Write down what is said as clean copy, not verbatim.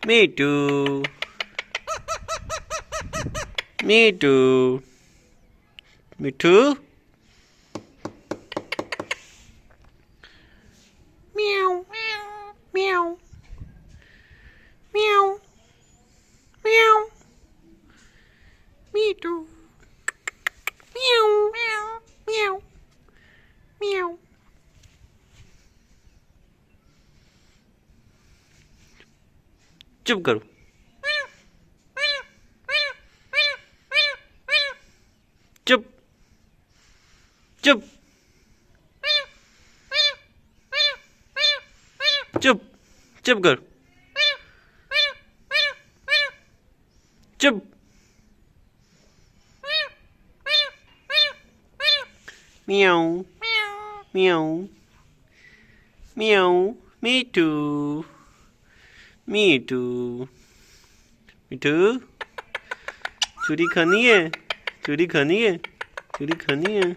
मिठू मिठू मिठू म्याऊ म्याऊ म्याऊ म्याऊ मिठू म्याऊ म्याऊ म्याऊ चुप करो चुप चुप चुप चुप करो चुप म्याऊ म्याऊ म्याऊ मिठू मिठू मिठू चूरी खानी है चूरी खानी है चूरी खानी है